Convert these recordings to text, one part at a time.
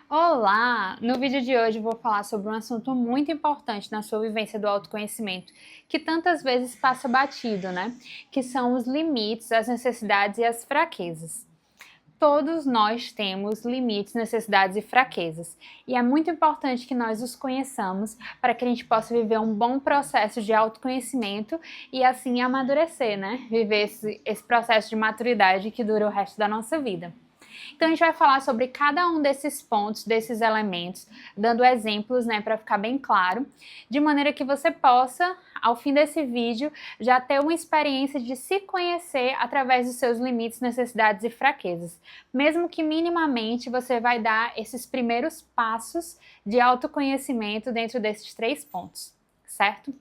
Olá! No vídeo de hoje eu vou falar sobre um assunto muito importante na sua vivência do autoconhecimento, que tantas vezes passa batido, né? Que são os limites, as necessidades e as fraquezas. Todos nós temos limites, necessidades e fraquezas, e é muito importante que nós os conheçamos para que a gente possa viver um bom processo de autoconhecimento e assim amadurecer, né? Viver esse processo de maturidade que dura o resto da nossa vida. Então a gente vai falar sobre cada um desses pontos, desses elementos, dando exemplos, né, para ficar bem claro, de maneira que você possa, ao fim desse vídeo, já ter uma experiência de se conhecer através dos seus limites, necessidades e fraquezas. Mesmo que minimamente você vai dar esses primeiros passos de autoconhecimento dentro desses 3 pontos, certo?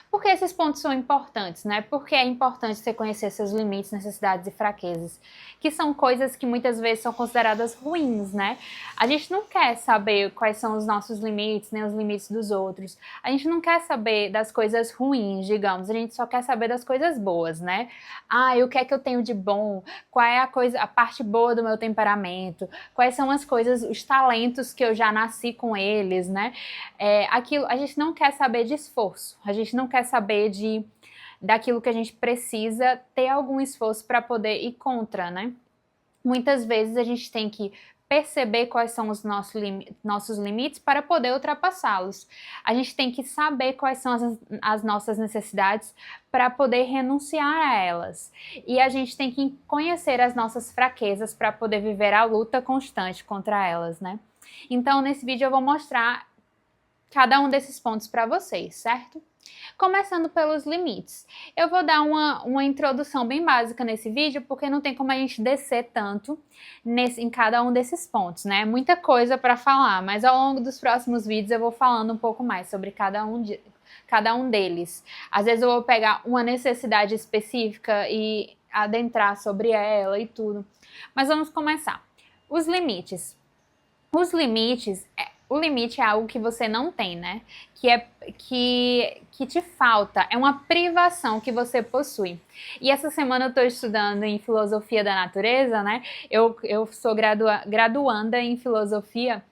Por que esses pontos são importantes, né? Porque é importante você conhecer seus limites, necessidades e fraquezas, que são coisas que muitas vezes são consideradas ruins, né? A gente não quer saber quais são os nossos limites, nem os limites dos outros. A gente não quer saber das coisas ruins, digamos. A gente só quer saber das coisas boas, né? Ah, e o que é que eu tenho de bom? Qual é a parte boa do meu temperamento? Quais são as coisas, os talentos que eu já nasci com eles, né? A gente não quer saber de esforço. A gente não quer saber daquilo que a gente precisa ter algum esforço para poder ir contra, né? Muitas vezes a gente tem que perceber quais são os nossos limites para poder ultrapassá-los. A gente tem que saber quais são as nossas necessidades para poder renunciar a elas. E a gente tem que conhecer as nossas fraquezas para poder viver a luta constante contra elas, né? Então, nesse vídeo eu vou mostrar cada um desses pontos para vocês, certo? Começando pelos limites. Eu vou dar uma introdução bem básica nesse vídeo, porque não tem como a gente descer tanto em cada um desses pontos, né? Muita coisa para falar, mas ao longo dos próximos vídeos eu vou falando um pouco mais sobre cada um deles. Às vezes eu vou pegar uma necessidade específica e adentrar sobre ela e tudo. Mas vamos começar. Os limites. O limite é algo que você não tem, né? Que te falta, é uma privação que você possui. E essa semana eu estou estudando em filosofia da natureza, né? Eu sou graduanda em filosofia.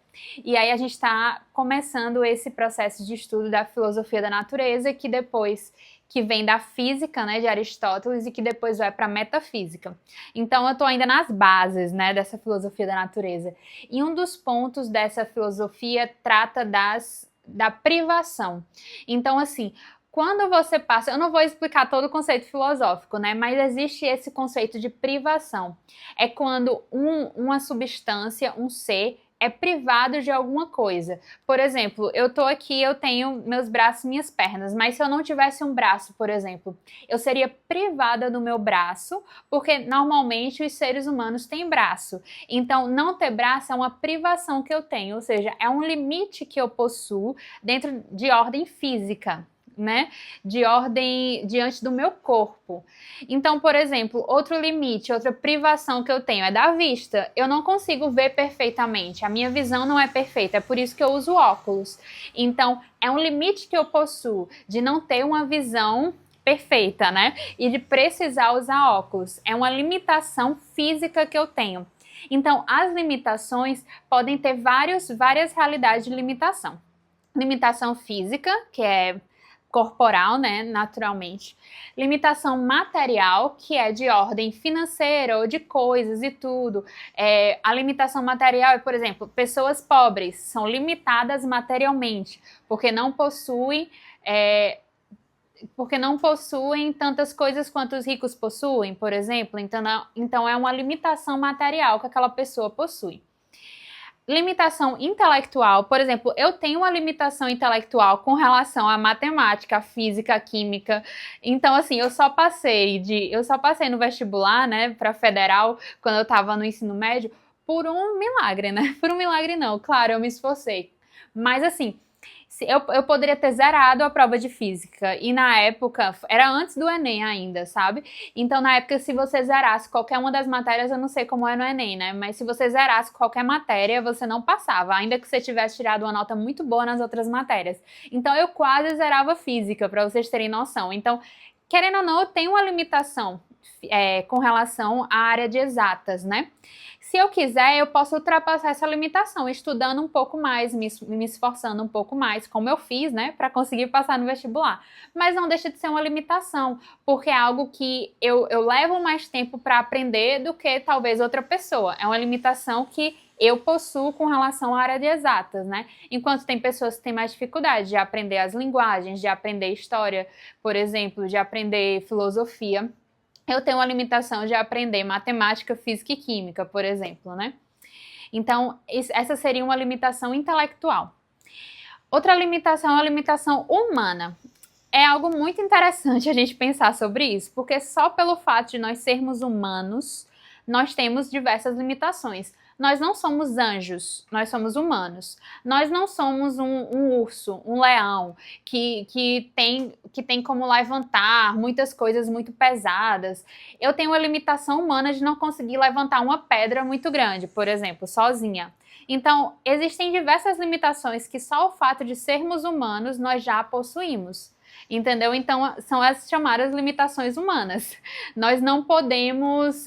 E aí a gente está começando esse processo de estudo da filosofia da natureza, que vem da física, né, de Aristóteles, e que depois vai para a metafísica. Então eu estou ainda nas bases, né, dessa filosofia da natureza. E um dos pontos dessa filosofia trata da privação. Então, assim, quando você passa, eu não vou explicar todo o conceito filosófico, né? Mas existe esse conceito de privação. É quando uma substância, um ser, é privado de alguma coisa. Por exemplo, eu tô aqui, eu tenho meus braços e minhas pernas, mas se eu não tivesse um braço, por exemplo, eu seria privada do meu braço, porque normalmente os seres humanos têm braço. Então, não ter braço é uma privação que eu tenho, ou seja, é um limite que eu possuo dentro de ordem física, né? De ordem diante do meu corpo. Então, por exemplo, outro limite, outra privação que eu tenho é da vista. Eu não consigo ver perfeitamente, a minha visão não é perfeita, é por isso que eu uso óculos. Então, é um limite que eu possuo de não ter uma visão perfeita, né? E de precisar usar óculos. É uma limitação física que eu tenho. Então, as limitações podem ter várias realidades de limitação. Limitação física, que é corporal, né, naturalmente. Limitação material, que é de ordem financeira ou de coisas e tudo. A limitação material é, por exemplo, pessoas pobres são limitadas materialmente, porque não possuem tantas coisas quanto os ricos possuem, por exemplo. Então é uma limitação material que aquela pessoa possui. Limitação intelectual, por exemplo, eu tenho uma limitação intelectual com relação à matemática, à física, à química. Então, assim, eu só passei no vestibular, né, para federal, quando eu estava no ensino médio, por um milagre, né? Por um milagre não, claro, eu me esforcei. Mas, assim, eu poderia ter zerado a prova de física, e na época, era antes do Enem ainda, sabe? Então, na época, se você zerasse qualquer uma das matérias, eu não sei como é no Enem, né? Mas se você zerasse qualquer matéria, você não passava, ainda que você tivesse tirado uma nota muito boa nas outras matérias. Então, eu quase zerava física, para vocês terem noção. Então, querendo ou não, eu tenho uma limitação com relação à área de exatas, né? Se eu quiser, eu posso ultrapassar essa limitação, estudando um pouco mais, me esforçando um pouco mais, como eu fiz, né, para conseguir passar no vestibular. Mas não deixa de ser uma limitação, porque é algo que eu levo mais tempo para aprender do que talvez outra pessoa. É uma limitação que eu possuo com relação à área de exatas, né? Enquanto tem pessoas que têm mais dificuldade de aprender as linguagens, de aprender história, por exemplo, de aprender filosofia. Eu tenho uma limitação de aprender matemática, física e química, por exemplo, né? Então, essa seria uma limitação intelectual. Outra limitação é a limitação humana. É algo muito interessante a gente pensar sobre isso, porque só pelo fato de nós sermos humanos, nós temos diversas limitações. Nós não somos anjos, nós somos humanos. Nós não somos um urso, um leão, que tem como levantar muitas coisas muito pesadas. Eu tenho a limitação humana de não conseguir levantar uma pedra muito grande, por exemplo, sozinha. Então, existem diversas limitações que só o fato de sermos humanos nós já possuímos. Entendeu? Então, são as chamadas limitações humanas. Nós não podemos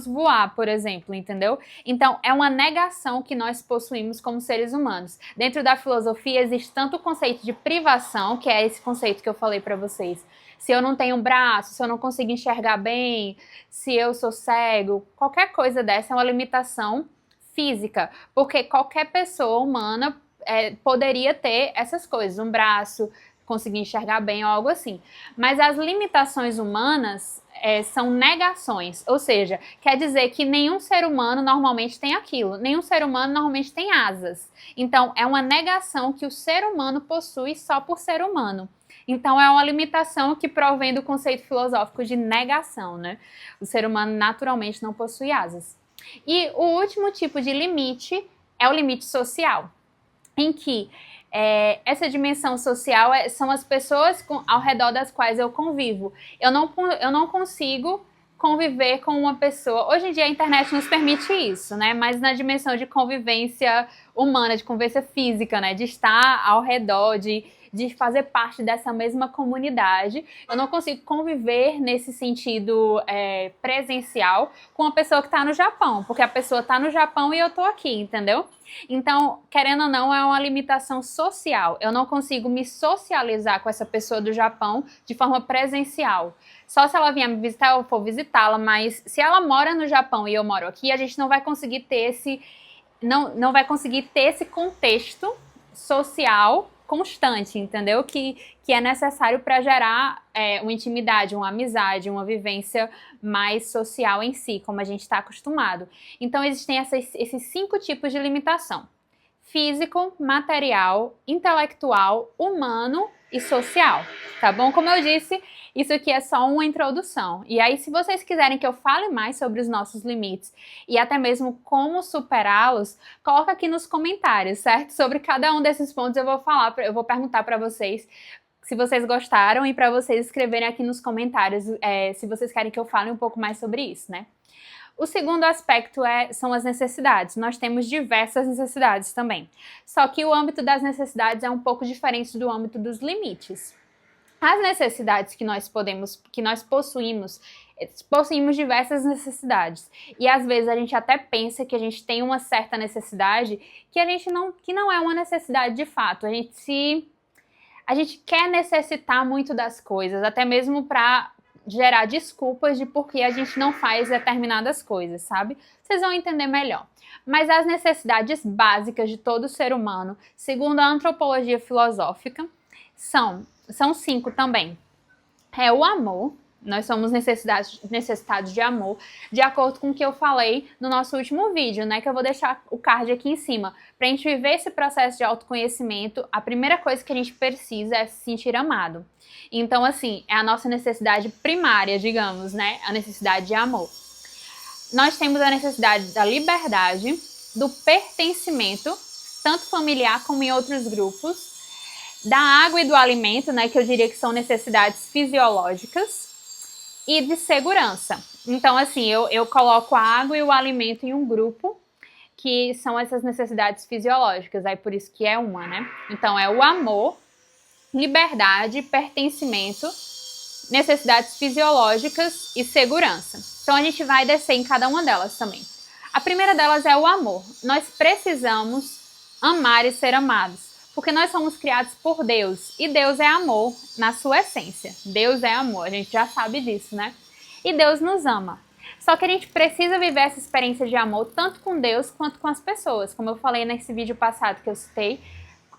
voar, por exemplo, entendeu? Então, é uma negação que nós possuímos como seres humanos. Dentro da filosofia existe tanto o conceito de privação, que é esse conceito que eu falei para vocês. Se eu não tenho um braço, se eu não consigo enxergar bem, se eu sou cego, qualquer coisa dessa é uma limitação física, porque qualquer pessoa humana poderia ter essas coisas, um braço, conseguir enxergar bem ou algo assim. Mas as limitações humanas são negações, ou seja, quer dizer que nenhum ser humano normalmente tem aquilo, nenhum ser humano normalmente tem asas. Então, é uma negação que o ser humano possui só por ser humano. Então, é uma limitação que provém do conceito filosófico de negação, né? O ser humano naturalmente não possui asas. E o último tipo de limite é o limite social, em que essa dimensão social são as pessoas ao redor das quais eu convivo. Eu não consigo conviver com uma pessoa. Hoje em dia a internet nos permite isso, né? Mas na dimensão de convivência humana, de convivência física, né? De estar ao redor, de fazer parte dessa mesma comunidade. Eu não consigo conviver nesse sentido presencial com uma pessoa que está no Japão, porque a pessoa está no Japão e eu estou aqui, entendeu? Então, querendo ou não, é uma limitação social. Eu não consigo me socializar com essa pessoa do Japão de forma presencial. Só se ela vier me visitar, eu for visitá-la, mas se ela mora no Japão e eu moro aqui, a gente não vai conseguir ter esse contexto social constante, entendeu? Que é necessário para gerar uma intimidade, uma amizade, uma vivência mais social em si, como a gente está acostumado. Então, existem esses 5 tipos de limitação: físico, material, intelectual, humano e social, tá bom? Como eu disse, isso aqui é só uma introdução. E aí, se vocês quiserem que eu fale mais sobre os nossos limites e até mesmo como superá-los, coloca aqui nos comentários, certo? Sobre cada um desses pontos eu vou perguntar para vocês se vocês gostaram e para vocês escreverem aqui nos comentários se vocês querem que eu fale um pouco mais sobre isso, né? O segundo aspecto são as necessidades. Nós temos diversas necessidades também. Só que o âmbito das necessidades é um pouco diferente do âmbito dos limites. As necessidades que nós possuímos diversas necessidades. E às vezes a gente até pensa que a gente tem uma certa necessidade que não é uma necessidade de fato. A gente quer necessitar muito das coisas, até mesmo para gerar desculpas de por que a gente não faz determinadas coisas, sabe? Vocês vão entender melhor. Mas as necessidades básicas de todo ser humano, segundo a antropologia filosófica, são 5 também. É o amor. Nós somos necessitados de amor, de acordo com o que eu falei no nosso último vídeo, né? Que eu vou deixar o card aqui em cima. Pra gente viver esse processo de autoconhecimento, a primeira coisa que a gente precisa é se sentir amado. Então, assim, é a nossa necessidade primária, digamos, né? A necessidade de amor. Nós temos a necessidade da liberdade, do pertencimento, tanto familiar como em outros grupos, da água e do alimento, né? Que eu diria que são necessidades fisiológicas. E de segurança. Então, assim, eu coloco a água e o alimento em um grupo, que são essas necessidades fisiológicas, aí por isso que é uma, né? Então, é o amor, liberdade, pertencimento, necessidades fisiológicas e segurança. Então a gente vai descer em cada uma delas também. A primeira delas é o amor. Nós precisamos amar e ser amados, porque nós somos criados por Deus, e Deus é amor na sua essência. Deus é amor, a gente já sabe disso, né? E Deus nos ama. Só que a gente precisa viver essa experiência de amor tanto com Deus quanto com as pessoas. Como eu falei nesse vídeo passado que eu citei,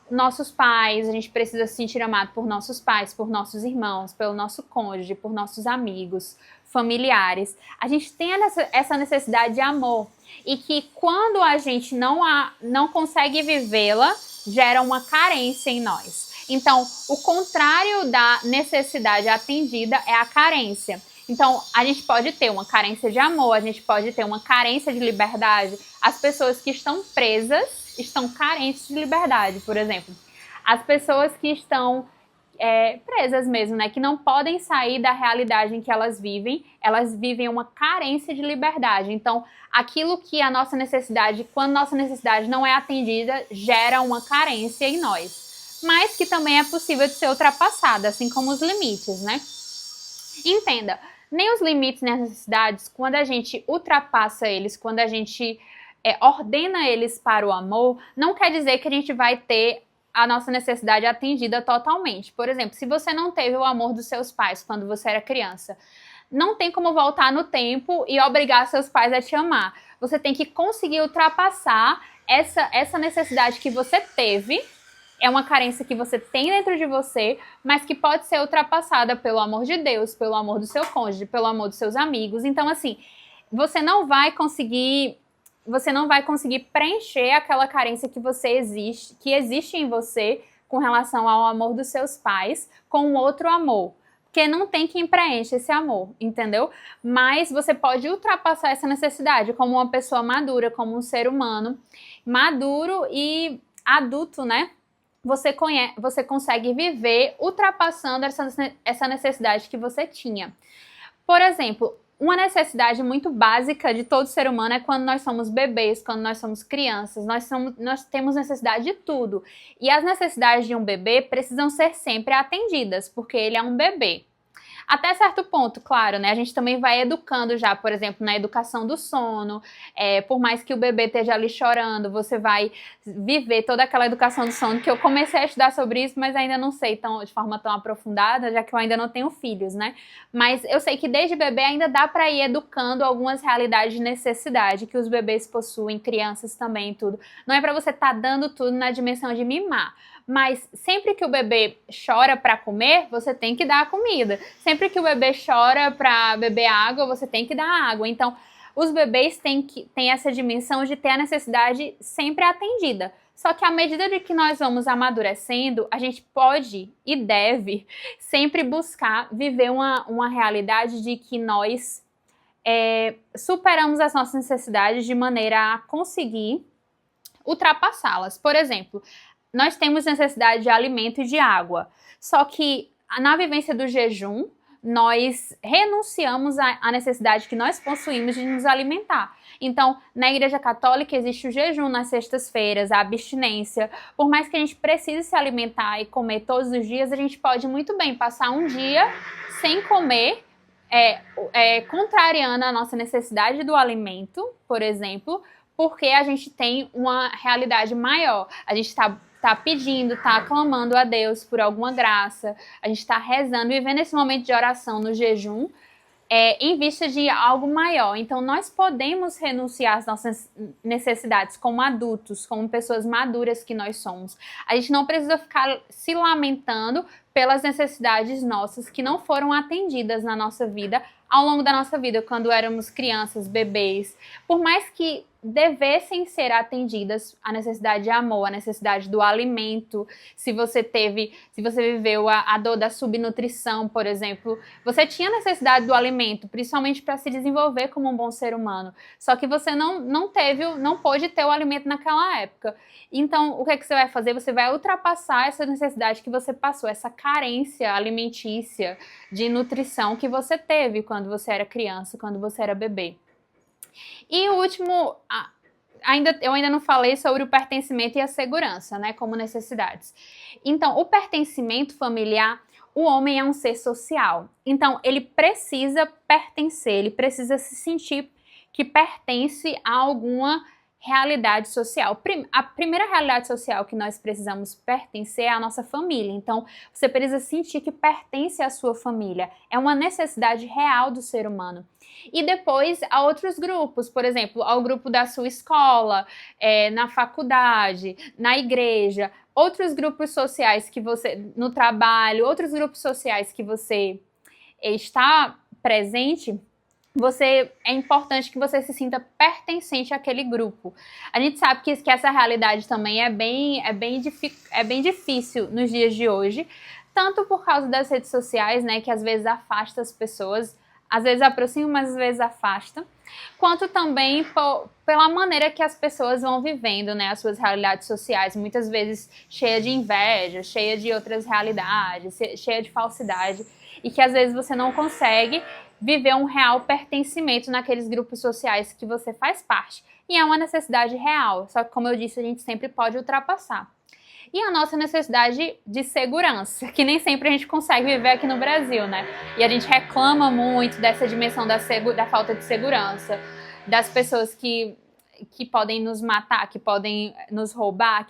nossos pais, a gente precisa se sentir amado por nossos pais, por nossos irmãos, pelo nosso cônjuge, por nossos amigos, familiares. A gente tem essa necessidade de amor, e que quando a gente não consegue vivê-la, gera uma carência em nós. Então, o contrário da necessidade atendida é a carência. Então, a gente pode ter uma carência de amor, a gente pode ter uma carência de liberdade. As pessoas que estão presas estão carentes de liberdade, por exemplo. As pessoas que estão presas mesmo, né? Que não podem sair da realidade em que elas vivem uma carência de liberdade. Então, aquilo que a nossa necessidade, quando nossa necessidade não é atendida, gera uma carência em nós. Mas que também é possível de ser ultrapassada, assim como os limites, né? Entenda, nem os limites nem as necessidades, quando a gente ultrapassa eles, quando a gente ordena eles para o amor, não quer dizer que a gente vai ter a nossa necessidade atendida totalmente. Por exemplo, se você não teve o amor dos seus pais quando você era criança, não tem como voltar no tempo e obrigar seus pais a te amar. Você tem que conseguir ultrapassar essa necessidade que você teve. É uma carência que você tem dentro de você, mas que pode ser ultrapassada pelo amor de Deus, pelo amor do seu cônjuge, pelo amor dos seus amigos. Então, assim, você não vai conseguir preencher aquela carência que existe em você com relação ao amor dos seus pais com outro amor. Porque não tem quem preencha esse amor, entendeu? Mas você pode ultrapassar essa necessidade como uma pessoa madura, como um ser humano maduro e adulto, né? Você consegue viver ultrapassando essa necessidade que você tinha. Por exemplo, uma necessidade muito básica de todo ser humano é quando nós somos bebês, quando nós somos crianças, nós temos necessidade de tudo. E as necessidades de um bebê precisam ser sempre atendidas, porque ele é um bebê. Até certo ponto, claro, né? A gente também vai educando já, por exemplo, na educação do sono. Por mais que o bebê esteja ali chorando, você vai viver toda aquela educação do sono, que eu comecei a estudar sobre isso, mas ainda não sei de forma tão aprofundada, já que eu ainda não tenho filhos, né? Mas eu sei que desde bebê ainda dá para ir educando algumas realidades de necessidade que os bebês possuem, crianças também, tudo. Não é para você estar dando tudo na dimensão de mimar. Mas sempre que o bebê chora para comer, você tem que dar a comida. Sempre que o bebê chora para beber água, você tem que dar água. Então, os bebês têm essa dimensão de ter a necessidade sempre atendida. Só que à medida de que nós vamos amadurecendo, a gente pode e deve sempre buscar viver uma realidade de que nós superamos as nossas necessidades de maneira a conseguir ultrapassá-las. Por exemplo, nós temos necessidade de alimento e de água. Só que na vivência do jejum, nós renunciamos à necessidade que nós possuímos de nos alimentar. Então, na Igreja Católica existe o jejum nas sextas-feiras, a abstinência. Por mais que a gente precise se alimentar e comer todos os dias, a gente pode muito bem passar um dia sem comer, contrariando a nossa necessidade do alimento, por exemplo, porque a gente tem uma realidade maior. A gente está pedindo, está clamando a Deus por alguma graça, a gente está rezando, vivendo esse momento de oração no jejum, em vista de algo maior. Então, nós podemos renunciar às nossas necessidades como adultos, como pessoas maduras que nós somos. A gente não precisa ficar se lamentando pelas necessidades nossas que não foram atendidas na nossa vida, ao longo da nossa vida, quando éramos crianças, bebês. Por mais que devessem ser atendidas a necessidade de amor, a necessidade do alimento, se você viveu a dor da subnutrição, por exemplo, você tinha necessidade do alimento, principalmente para se desenvolver como um bom ser humano. Só que você não pôde ter o alimento naquela época. Então, o que você vai fazer? Você vai ultrapassar essa necessidade que você passou, essa carência alimentícia de nutrição que você teve quando você era criança, quando você era bebê. E o último, eu ainda não falei sobre o pertencimento e a segurança, né, como necessidades. Então, o pertencimento familiar, o homem é um ser social. Então, ele precisa pertencer, ele precisa se sentir que pertence a alguma realidade social. A primeira realidade social que nós precisamos pertencer é a nossa família. Então, você precisa sentir que pertence à sua família. É uma necessidade real do ser humano. E depois a outros grupos, por exemplo, ao grupo da sua escola, na faculdade, na igreja, outros grupos sociais que você, no trabalho, outros grupos sociais que você está presente. É importante que você se sinta pertencente àquele grupo. A gente sabe que essa realidade também é bem difícil nos dias de hoje, tanto por causa das redes sociais, né, que às vezes afasta as pessoas, às vezes aproxima, mas às vezes afasta, quanto também pela maneira que as pessoas vão vivendo, né, as suas realidades sociais, muitas vezes cheia de inveja, cheia de outras realidades, cheia de falsidade, e que às vezes você não consegue viver um real pertencimento naqueles grupos sociais que você faz parte. E é uma necessidade real, só que, como eu disse, a gente sempre pode ultrapassar. E a nossa necessidade de segurança, que nem sempre a gente consegue viver aqui no Brasil, né? E a gente reclama muito dessa dimensão da falta de segurança, das pessoas que podem nos matar, que podem nos roubar,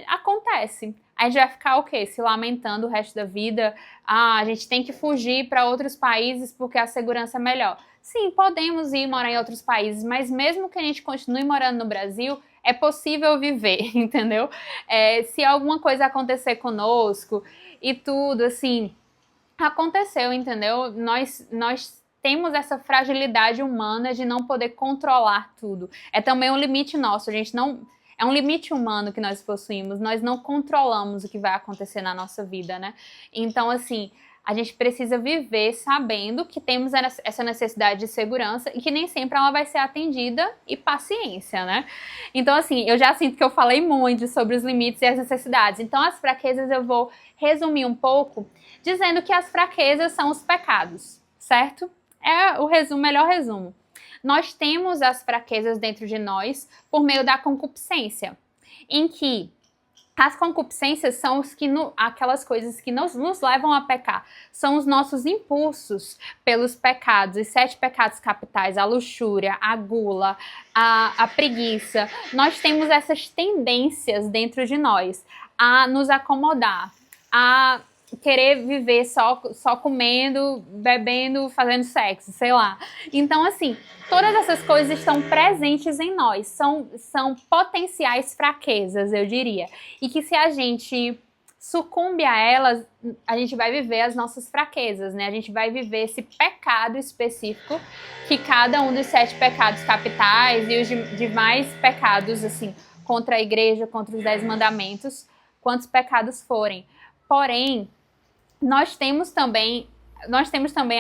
acontece. A gente vai ficar o quê? Se lamentando o resto da vida. A gente tem que fugir para outros países porque a segurança é melhor. Sim, podemos ir morar em outros países, mas mesmo que a gente continue morando no Brasil, é possível viver, entendeu? Se alguma coisa acontecer conosco e tudo, assim, aconteceu, entendeu? Nós temos essa fragilidade humana de não poder controlar tudo. É também um limite nosso, a gente não... É um limite humano que nós possuímos, nós não controlamos o que vai acontecer na nossa vida, né? Então, assim, a gente precisa viver sabendo que temos essa necessidade de segurança e que nem sempre ela vai ser atendida, e paciência, né? Então, assim, eu já sinto que eu falei muito sobre os limites e as necessidades. Então, as fraquezas eu vou resumir um pouco dizendo que as fraquezas são os pecados, certo? É o melhor resumo. Nós temos as fraquezas dentro de nós por meio da concupiscência, em que as concupiscências são aquelas coisas que nos levam a pecar, são os nossos impulsos pelos pecados, os 7 pecados capitais, a luxúria, a gula, a preguiça. Nós temos essas tendências dentro de nós a nos acomodar, a querer viver só comendo, bebendo, fazendo sexo, sei lá. Então, assim, todas essas coisas estão presentes em nós, são potenciais fraquezas, eu diria. E que se a gente sucumbe a elas, a gente vai viver as nossas fraquezas, né? A gente vai viver esse pecado específico que cada um dos 7 pecados capitais e os demais pecados, assim, contra a igreja, contra os 10 mandamentos, quantos pecados forem. Porém, nós temos também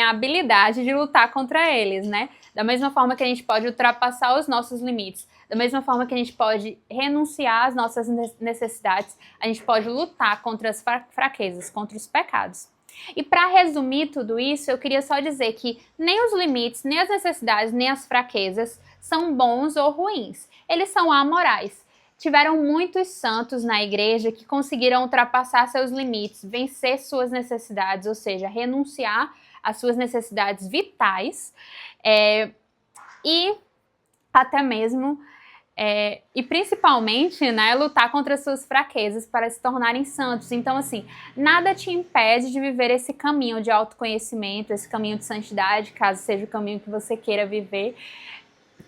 a habilidade de lutar contra eles, né? Da mesma forma que a gente pode ultrapassar os nossos limites, da mesma forma que a gente pode renunciar às nossas necessidades, a gente pode lutar contra as fraquezas, contra os pecados. E para resumir tudo isso, eu queria só dizer que nem os limites, nem as necessidades, nem as fraquezas são bons ou ruins. Eles são amorais. Tiveram muitos santos na igreja que conseguiram ultrapassar seus limites, vencer suas necessidades, ou seja, renunciar às suas necessidades vitais e até mesmo, e principalmente, né, lutar contra as suas fraquezas para se tornarem santos. Então, assim, nada te impede de viver esse caminho de autoconhecimento, esse caminho de santidade, caso seja o caminho que você queira viver,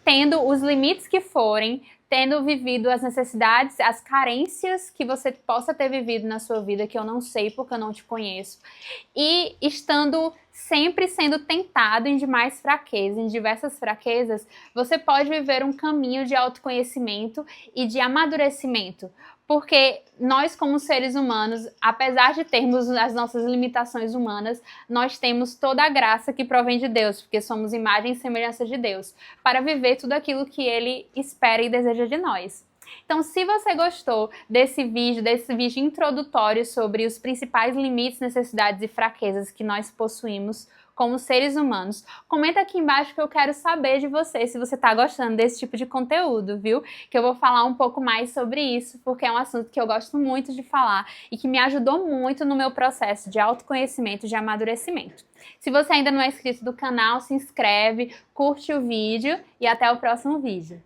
tendo os limites que forem, tendo vivido as necessidades, as carências que você possa ter vivido na sua vida, que eu não sei porque eu não te conheço, e estando sempre sendo tentado em demais fraquezas, em diversas fraquezas, você pode viver um caminho de autoconhecimento e de amadurecimento, porque nós, como seres humanos, apesar de termos as nossas limitações humanas, nós temos toda a graça que provém de Deus, porque somos imagem e semelhança de Deus, para viver tudo aquilo que Ele espera e deseja de nós. Então, se você gostou desse vídeo introdutório sobre os principais limites, necessidades e fraquezas que nós possuímos como seres humanos. Comenta aqui embaixo que eu quero saber de você, se você tá gostando desse tipo de conteúdo, viu? Que eu vou falar um pouco mais sobre isso, porque é um assunto que eu gosto muito de falar e que me ajudou muito no meu processo de autoconhecimento, de amadurecimento. Se você ainda não é inscrito do canal, se inscreve, curte o vídeo e até o próximo vídeo.